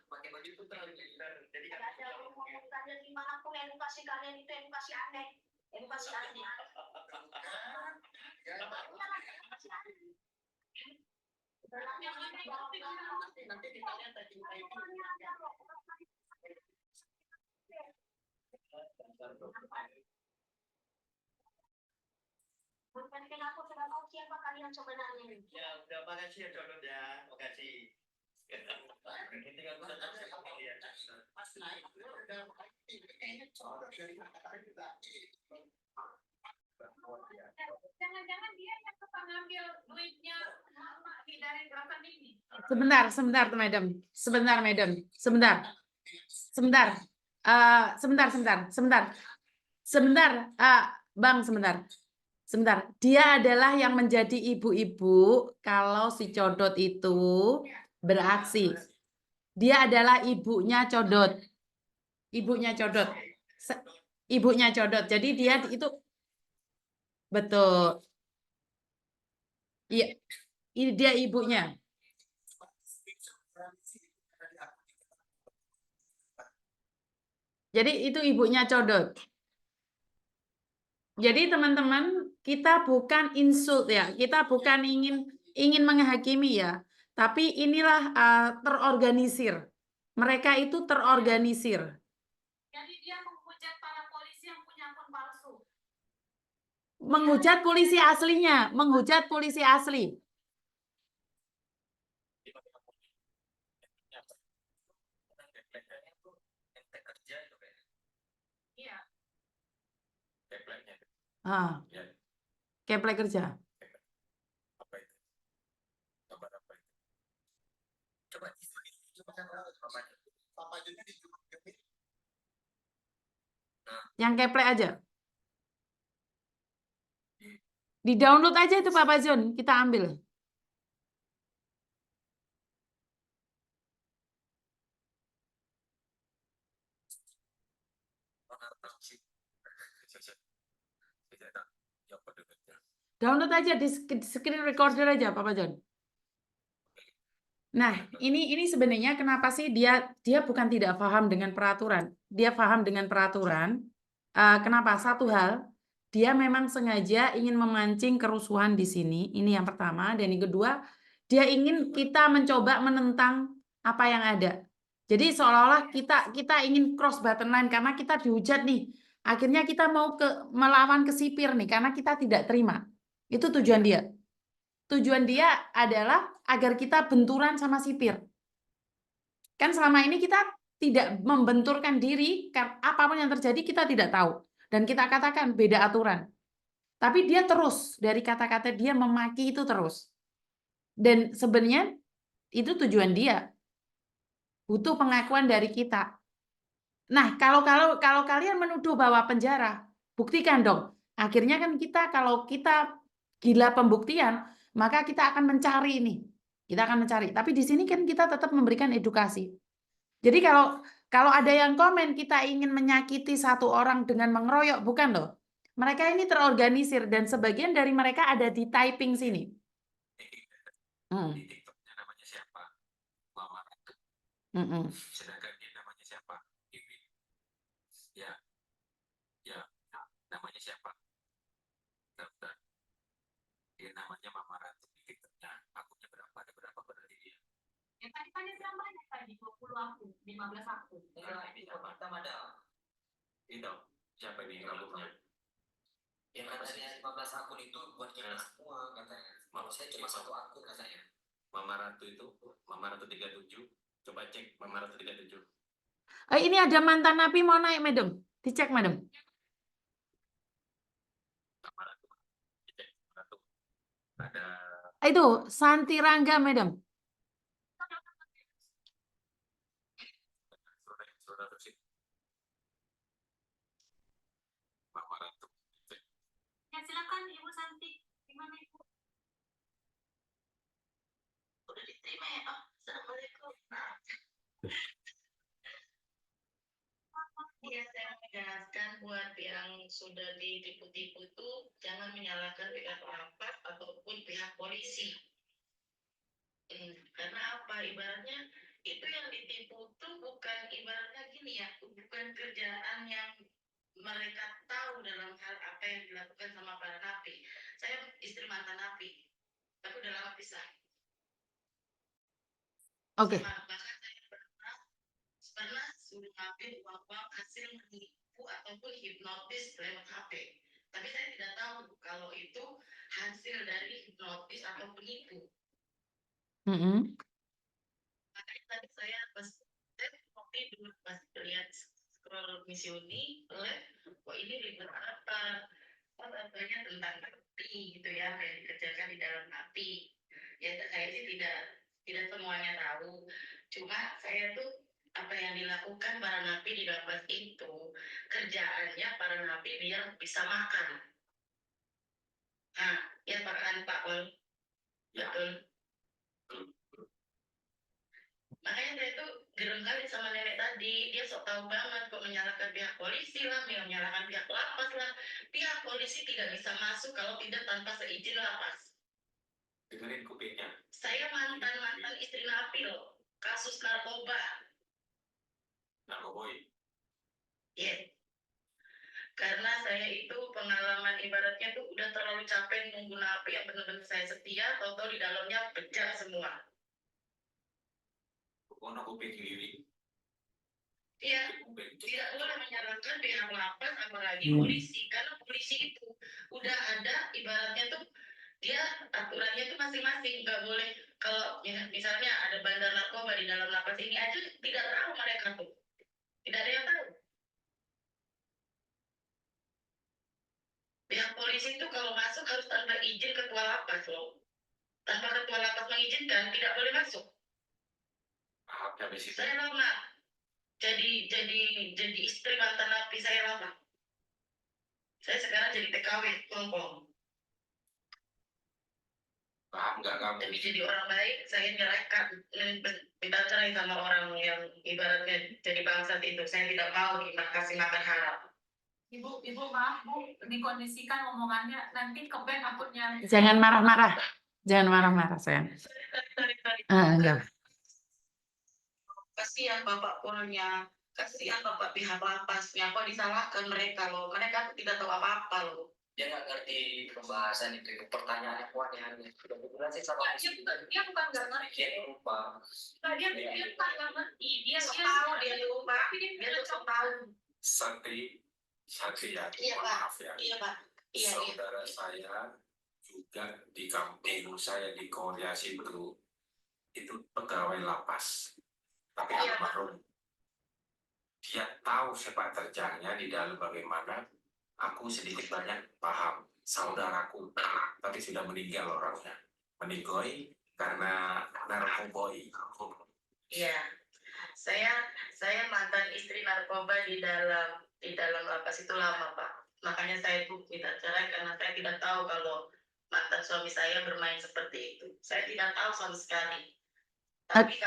pakai baju itu terlalu pintar. Jadi kan ada rumusannya dimanapun edukasi kalian itu edukasi aneh, edukasi aneh. Nanti kita lihat tadi bukan aku sudah tahu siapa kalian sebenarnya. Ya, udah makasih ya Condot ya, makasih. Pas naik udah kayaknya Condot dari jangan-jangan dia yang suka ngambil duitnya dari gerakan ini. Sebentar, madam. Sebentar, Bang, sebentar. Dia adalah yang menjadi ibu-ibu kalau si Codot itu beraksi. Dia adalah ibunya Codot. Ibunya Codot. Jadi dia itu betul. Iya. Ini dia ibunya. Jadi itu ibunya Codot. Jadi teman-teman, kita bukan insult ya, kita bukan ingin menghakimi ya, tapi inilah terorganisir. Mereka itu terorganisir. Jadi dia menghujat para polisi yang punya akun palsu. Menghujat polisi aslinya, menghujat polisi asli. Keplek kerja. Yang keplek aja. Di-download aja itu Pak John, kita ambil. Download aja di screen recorder aja Pak John. Nah, ini sebenarnya kenapa sih dia bukan tidak paham dengan peraturan. Dia paham dengan peraturan. Kenapa? Satu hal, dia memang sengaja ingin memancing kerusuhan di sini. Ini yang pertama. Dan yang kedua, dia ingin kita mencoba menentang apa yang ada. Jadi seolah-olah kita ingin cross button line karena kita dihujat nih. Akhirnya kita mau melawan ke sipir nih karena kita tidak terima. Itu tujuan dia. Tujuan dia adalah agar kita benturan sama sipir. Kan selama ini kita tidak membenturkan diri, apapun yang terjadi kita tidak tahu. Dan kita katakan beda aturan. Tapi dia terus, dari kata-kata dia memaki itu terus. Dan sebenarnya itu tujuan dia. Butuh pengakuan dari kita. Nah, kalau kalian menuduh bahwa penjara, buktikan dong. Akhirnya kan kalau kita gila pembuktian, maka kita akan mencari ini. Kita akan mencari. Tapi di sini kan kita tetap memberikan edukasi. Jadi kalau ada yang komen kita ingin menyakiti satu orang dengan mengeroyok, bukan loh. Mereka ini terorganisir dan sebagian dari mereka ada di typing sini. Di TikToknya namanya siapa? Mama Ratu. Sedangkan dia namanya siapa? Iwi. Ya, namanya siapa? Daftar. Dia namanya Mama Ratu di TikToknya. Akunnya berapa? Ada berapa berarti dia? Ya tadi kan dia bilang banyak tadi, 20 akun, 15 akun. Enggak, ini pertama ada. Itu, siapa ini rambutnya? Yang katanya 15 akun itu buat kita semua katanya. Maksudnya cuma satu akun katanya. Mama Ratu itu, Mama Ratu 37. Coba cek Mama Ratu 37. Ini ada mantan napi mau naik, madam. Dicek, madam. Mama Ratu. Dicek Ratu. Ada. Itu Santi Rangga, madam. Mama Ratu. Ya silakan Ibu Santi. Gimana Ibu? Udah diterima ya. Assalamualaikum. Ya, saya menjelaskan buat yang sudah ditipu-tipu itu jangan menyalahkan pihak apa ataupun pihak polisi. Karena apa? Ibaratnya itu yang ditipu tuh bukan ibaratnya gini ya, bukan kerjaan yang mereka tahu dalam hal apa yang dilakukan sama para napi. Saya istri mantan napi, tapi udah lama pisah. Oke. Bahkan saya pernah suruh ngambil uang hasil menipu ataupun hipnotis lewat HP. Tapi saya tidak tahu kalau itu hasil dari hipnotis atau penipu. Makanya tadi saya pas mau tidur pas lihat scroll Misiuni, kok ini ribet apa? Oh, tentunya tentang napi gitu ya, yang dikerjakan di dalam napi. Ya saya sih tidak semuanya tahu. Cuma saya tuh apa yang dilakukan para napi di lapas itu, kerjaannya para napi biar bisa makan. Nah, ya Pak Pol. Betul. Makanya saya tuh gerem kali sama nenek tadi. Dia sok tahu banget kok menyalahkan pihak polisi lah, menyalahkan pihak lapas lah. Pihak polisi tidak bisa masuk kalau tidak tanpa seizin lapas. Dengerin kupingnya. Saya mantan istri napi loh. Kasus narkoba. Narkoboy. Yes. Karena saya itu pengalaman ibaratnya tuh udah terlalu capek nunggu napi yang benar-benar saya setia, tahu-tahu di dalamnya pecah semua. Ono kuping kiri. Iya, tidak boleh menyarankan pihak lapas apalagi polisi, karena polisi itu udah ada ibaratnya tuh dia aturannya tuh masing-masing, nggak boleh kalau misalnya ada bandar narkoba di dalam lapas ini aja tidak tahu mereka tuh, tidak ada yang tahu. Pihak polisi itu kalau masuk harus tanpa izin ketua lapas loh. Tanpa ketua lapas mengizinkan tidak boleh masuk. Saya lama jadi istri mantan napi, saya lama. Saya sekarang jadi TKW ngomong. Paham nggak kamu? Tapi jadi orang baik, saya nyerahkan minta cerai sama orang yang ibaratnya jadi bangsat itu. Saya tidak mau kasih makan haram. Ibu maaf Bu, dikondisikan omongannya nanti ke bank akunnya. Jangan marah-marah. Jangan marah-marah, sayang. Enggak. Kasihan Bapak Polnya, kasihan Bapak pihak lapasnya, kok disalahkan mereka loh. Mereka tidak tahu apa-apa loh. Dia nggak ngerti pembahasan itu pertanyaannya kok aneh-aneh. Kebetulan sih sama Dia bukan nggak ngerti. dia lupa. Dia bukan nggak ngerti. Dia tahu dia lupa. Dia tuh tahu. Satria, Iya maaf Pak. ya. Iya Pak. Iya. Saudara saya juga di kampung saya di Korea itu pegawai lapas. Tapi almarhum dia tahu sepak terjangnya di dalam bagaimana. Aku sedikit banyak paham. Saudaraku, tapi sudah meninggal orangnya. Meninggoy karena narkoboy. Iya. Saya mantan istri narkoba di dalam lapas itu lama Pak. Makanya saya tuh minta cerai karena saya tidak tahu kalau mantan suami saya bermain seperti itu. Saya tidak tahu sama sekali.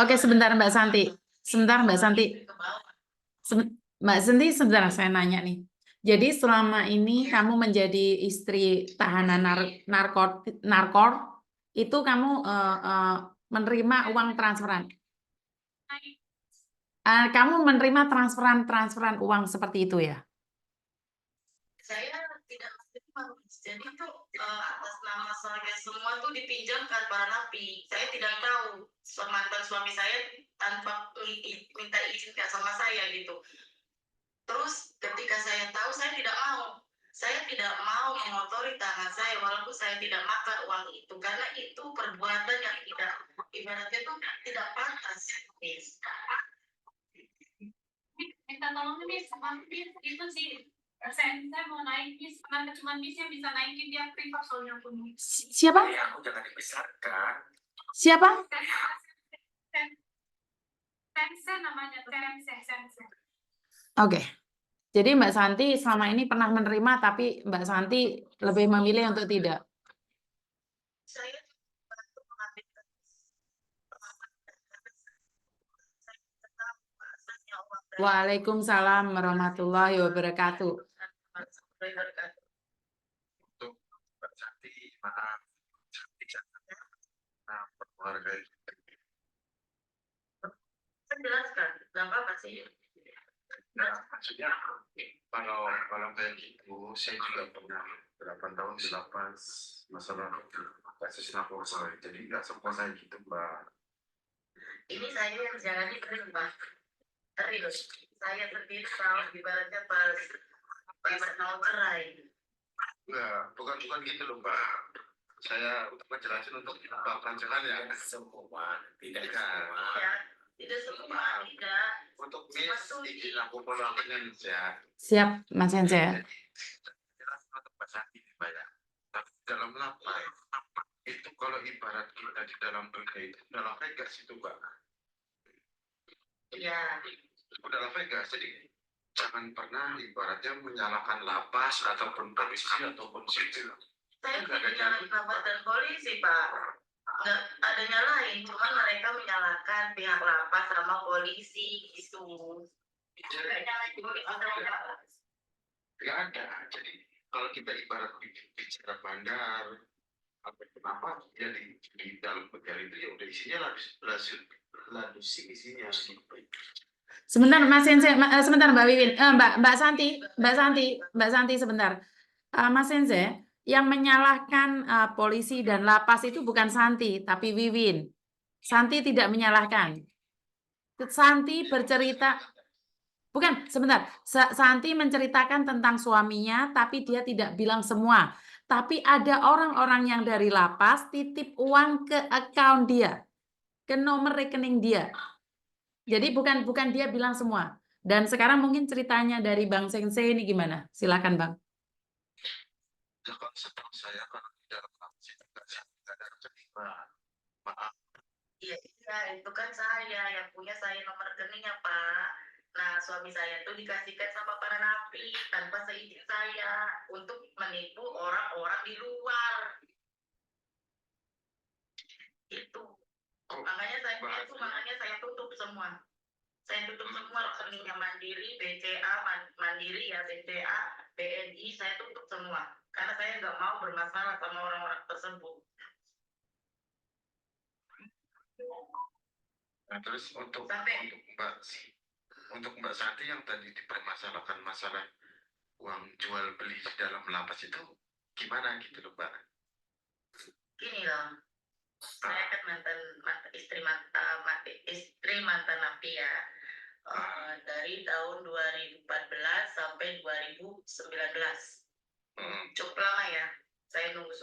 Oke, sebentar Mbak Santi. Sebentar Mbak Santi. Mbak Santi, sebentar saya nanya nih. Jadi selama ini kamu menjadi istri tahanan narkor, itu kamu menerima uang transferan. Kamu menerima transferan uang seperti itu ya? Saya tidak menerima. Jadi itu atas nama saya semua tuh dipinjamkan para napi. Saya tidak tahu mantan suami saya tanpa minta izin sama saya gitu. Terus ketika saya tahu saya tidak mau. Saya tidak mau mengotori tangan saya walaupun saya tidak makan uang itu karena itu perbuatan yang tidak ibaratnya itu tidak pantas. Minta tolong nih sama itu sih. Saya mau naik bis, karena cuma bis yang bisa naikin dia privat soalnya pun. Siapa? Aku jangan dibesarkan. Siapa? Sense namanya, sense. Oke. Jadi Mbak Santi selama ini pernah menerima, tapi Mbak Santi lebih memilih untuk tidak. Saya Waalaikumsalam warahmatullahi wabarakatuh. Untuk Mbak Santi, maaf Nah, keluarga itu. Saya jelaskan, nggak apa-apa sih. Nah, maksudnya kalau kayak gitu, saya juga pernah berapa tahun di lapas masalah kasus narkoba. Jadi nggak semua saya gitu, Mbak. Ini saya yang jalani kering, Pak. Serius. Saya sendiri tahu ibaratnya pas mau cerai. Enggak, bukan gitu loh, Mbak. Saya untuk menjelaskan untuk Mbak Pranjangan ya. Semua, tidak Enggak. semua. Ya, tidak semua tidak. Untuk izin aku melakukan ya. Siap, Mas Sensei. Jelas untuk Mbak Santi, Mbak ya. Tapi dalam lapas, itu kalau ibarat kita di dalam dunia itu dalam Vegas itu, Mbak. Iya. Udah Vegas, jadi jangan pernah ibaratnya menyalahkan lapas ataupun polisi ataupun sipil. Saya tidak menyalahkan lapas dan polisi, Pak. Nggak ada nyalahin, cuma mereka menyalahkan pihak lapas sama polisi gitu. Nggak nyalahin polisi sama lapas. Nggak ada. Jadi kalau kita ibarat bicara bandar, apa ya di dalam penjara itu ya udah isinya ladus isinya. Sebentar, Mas Sensei, sebentar Mbak Wiwin, Mbak Santi sebentar. Mas Sensei, yang menyalahkan polisi dan lapas itu bukan Santi, tapi Wiwin. Santi tidak menyalahkan. Santi bercerita, bukan, sebentar. Santi menceritakan tentang suaminya, tapi dia tidak bilang semua. Tapi ada orang-orang yang dari lapas titip uang ke account dia, ke nomor rekening dia. Jadi bukan dia bilang semua. Dan sekarang mungkin ceritanya dari Bang Sensei ini gimana? Silakan Bang. Ya kalau setahu saya kalau di dalam lapas itu nggak ada rekening, maaf. Iya, itu kan saya yang punya saya nomor rekeningnya, Pak. Nah, suami saya tuh dikasihkan sama para napi tanpa seizin saya untuk menipu orang-orang di luar. Itu. Makanya saya tutup semua. Saya tutup semua rekeningnya Mandiri, BCA, Mandiri ya, BCA, BNI, saya tutup semua. Karena saya nggak mau bermasalah sama orang-orang tersebut. Nah, terus untuk Mbak Santi yang tadi dipermasalahkan masalah uang jual beli di dalam lapas itu gimana gitu loh, Mbak? Gini loh, saya kan istri mantan napi ya. Dari tahun 2014 sampai 2019. Cukup lama ya, saya nunggu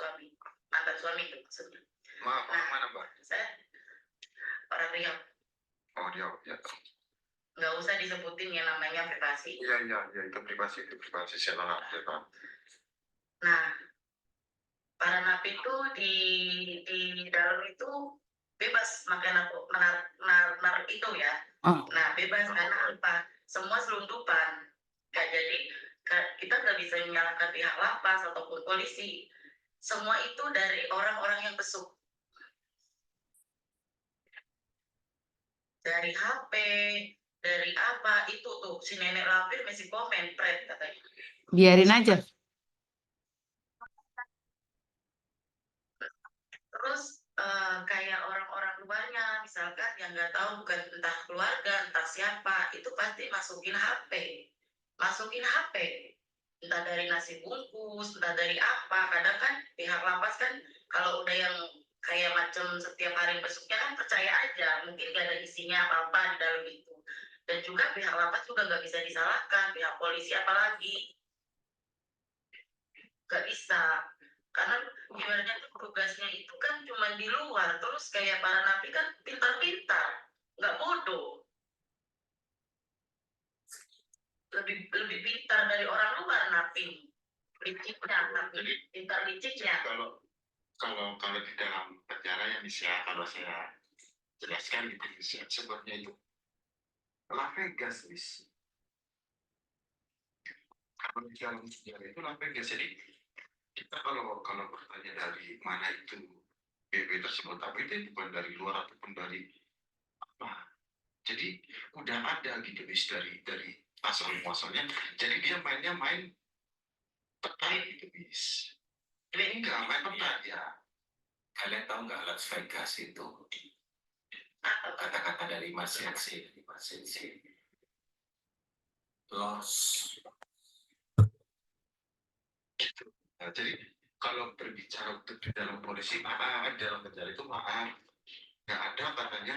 mantan suami itu maksudnya. Maaf, mana Mbak? Saya orang Riau. Oh, Riau, ya. Nggak usah disebutin yang namanya privasi. Iya, itu privasi saya nolak ya, Pak. Nah, para napi itu di dalam itu bebas makan nar itu ya. Nah, bebas karena apa? Semua selundupan. Jadi kita nggak bisa menyalahkan pihak lapas ataupun polisi. Semua itu dari orang-orang yang besuk. Dari HP, dari apa, itu tuh si nenek lampir masih komen, pret katanya. Biarin aja. Terus kayak orang-orang luarnya, misalkan yang nggak tahu bukan entah keluarga, entah siapa, itu pasti masukin HP. Entah dari nasi bungkus, entah dari apa. Kadang kan pihak lapas kan kalau udah yang kayak macam setiap hari besoknya kan percaya aja, mungkin gak ada isinya apa-apa di dalam itu. Dan juga pihak lapas juga nggak bisa disalahkan, pihak polisi apalagi. Gak bisa. Karena ibaratnya tugasnya itu kan cuma di luar, terus kayak para napi kan pintar-pintar, nggak bodoh. Lebih pintar dari orang luar napi. Pintar liciknya. Kalau di dalam penjara yang kalau saya jelaskan gitu, sebenarnya itu Las Vegas, Miss. Kalau di dalam penjara itu Las Vegas, jadi kita kalau bertanya dari mana itu BB tersebut, tapi itu bukan dari luar ataupun dari apa. Jadi udah ada gitu bis dari pasal-pasalnya. Jadi dia main peta gitu bis. Ini enggak main peta ya. Kalian tahu nggak Las Vegas itu? Kata-kata dari Mas Sensi. Loss. Gitu. Nah, jadi kalau berbicara untuk di dalam polisi, maaf, dalam penjara itu maaf, nggak ada katanya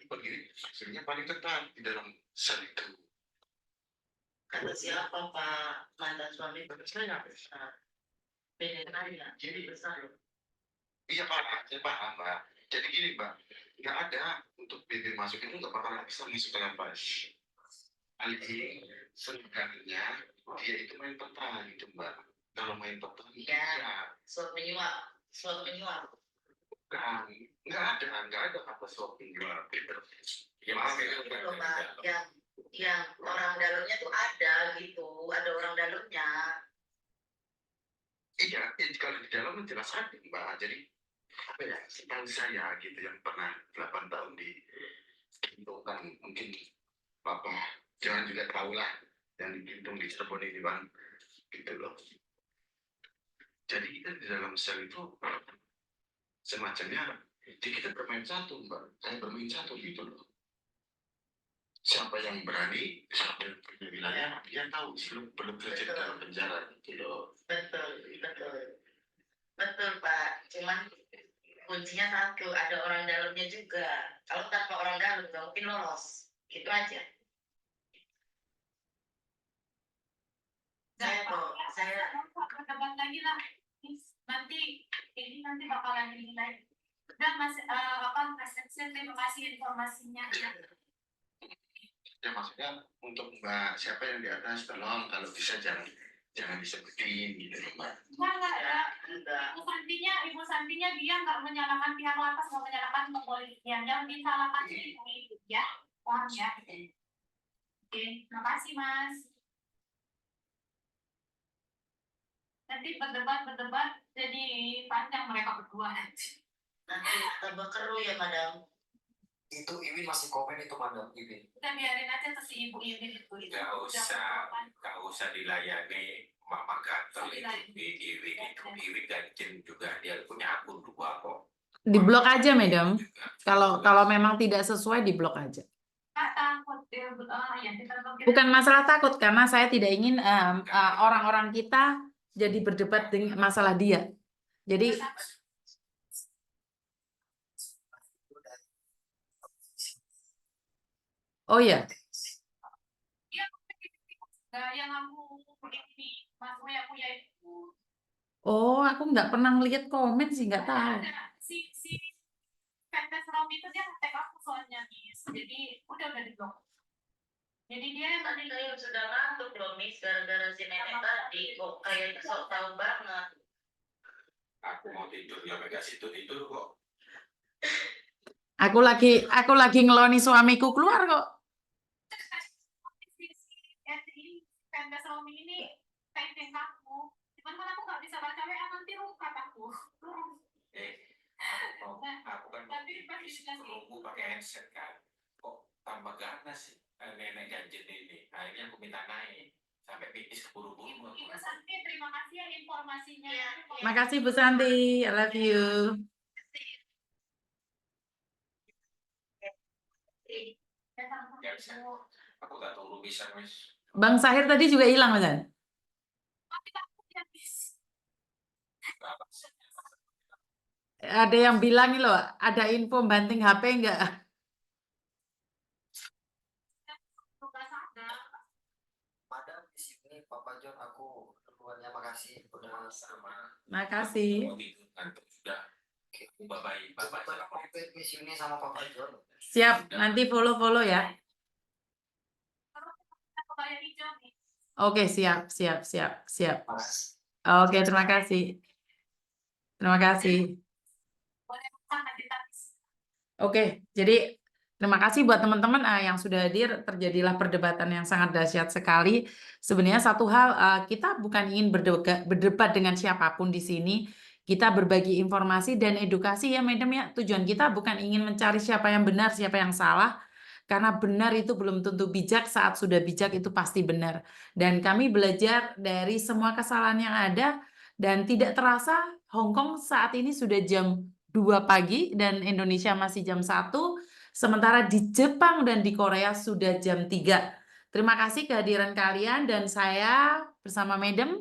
begini, sebenarnya paling ketat di dalam sel itu. Kata siapa Pak mantan suami Saya PDN-nya jadi besar. iya Pak, saya paham Mbak. Jadi gini Mbak, nggak ada untuk bibir masuk itu nggak bakalan bisa masuk ke lapas. Alih sebenarnya dia itu main peta gitu Mbak. Kalau main peta Ya. Suap menyuap. bukan, nggak ada kata suap penjual gitu. Ya maaf ya. Itu loh Pak, yang orang dalamnya tuh ada gitu, ada orang dalamnya. Iya, kalau di dalam jelas ada Mbak. Jadi apa ya, setahu saya gitu yang pernah 8 tahun di Gintungan, mungkin Bapak jangan juga tahu lah yang di Gintung di Cirebon ini Bang, gitu loh. Jadi kita di dalam sel itu semacamnya kita bermain satu Mbak, kayak bermain satu gitu loh. Siapa yang berani, siapa yang punya wilayah, dia tahu sebelum belum kerja di dalam penjara gitu loh. Betul Pak, cuman kuncinya satu, ada orang dalamnya juga. Kalau tanpa orang dalam nggak mungkin lolos, gitu aja. Saya berdebat lagi lah. Nanti bakalan dinilai. Dan Mas terima kasih informasinya. Ya maksudnya untuk Mbak siapa yang di atas tolong kalau bisa jangan disebutin gitu loh Mbak. Enggak ada. Ibu Santinya dia nggak menyalahkan pihak lapas, nggak menyalahkan kepolisian. Yang disalahkan ibu ya, paham ya? Oke, terima kasih Mas. Nanti berdebat jadi panjang mereka berdua nanti. nanti tambah keruh ya Madam. Itu Iwin masih komen itu Madam Iwin. Kita biarin aja tuh si ibu ini itu. Gak usah dilayani Mama Gatel itu Iwi Ganjen juga dia punya akun 2 kok. Diblok aja, Madam. Kalau memang tidak sesuai, diblok aja. Takut ya, kita Bukan masalah takut, karena saya tidak ingin orang-orang kita jadi berdebat dengan masalah dia. Jadi, oh ya, yang aku ini Mas Uya punya itu. oh aku nggak pernah lihat komen sih, nggak tahu. Ada si Pentes Rom itu dia tag aku soalnya Miss. Jadi udah diblok. Jadi dia Tadi kayak sudah ngantuk loh Miss, gara-gara si nenek tadi kok kayak sok tahu banget. Aku mau tidur ya mereka situ tidur kok. Aku lagi ngeloni suamiku keluar kok. si Pentes Rom ini pengen aku. Cuman kan aku nggak bisa baca WA nanti rukat aku. Aku kan nunggu pakai headset kan. Kok tambah ganas sih nenek Ganjen ini. Akhirnya aku minta naik sampai pipis keburu-buru. Ibu Santi, terima kasih ya informasinya. Makasih Bu Santi, I love you. Aku tak tahu bisa Miss. Bang Sahir tadi juga hilang, Mas. Ada yang bilang ini loh, ada info banting HP enggak? Madam di sini Papa John aku keluarnya makasih udah sama. Makasih. Sudah. Bye-bye. Bye-bye. Di sini sama Papa John. Siap, nanti follow ya. Oke, siap. Mas. Oke, terima kasih. Oke, jadi terima kasih buat teman-teman yang sudah hadir. Terjadilah perdebatan yang sangat dahsyat sekali. Sebenarnya satu hal, kita bukan ingin berdebat dengan siapapun di sini. Kita berbagi informasi dan edukasi ya, Madam ya. Tujuan kita bukan ingin mencari siapa yang benar, siapa yang salah. Karena benar itu belum tentu bijak, saat sudah bijak itu pasti benar. Dan kami belajar dari semua kesalahan yang ada, Dan tidak terasa Hong Kong saat ini sudah jam 2 pagi dan Indonesia masih jam 1. Sementara di Jepang dan di Korea sudah jam 3. Terima kasih kehadiran kalian dan saya bersama Madam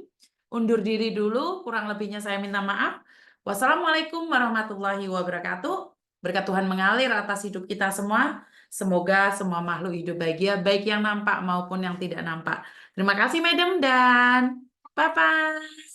undur diri dulu. Kurang lebihnya saya minta maaf. Wassalamualaikum warahmatullahi wabarakatuh. Berkat Tuhan mengalir atas hidup kita semua. Semoga semua makhluk hidup bahagia, baik yang nampak maupun yang tidak nampak. Terima kasih, Madam, dan bye-bye.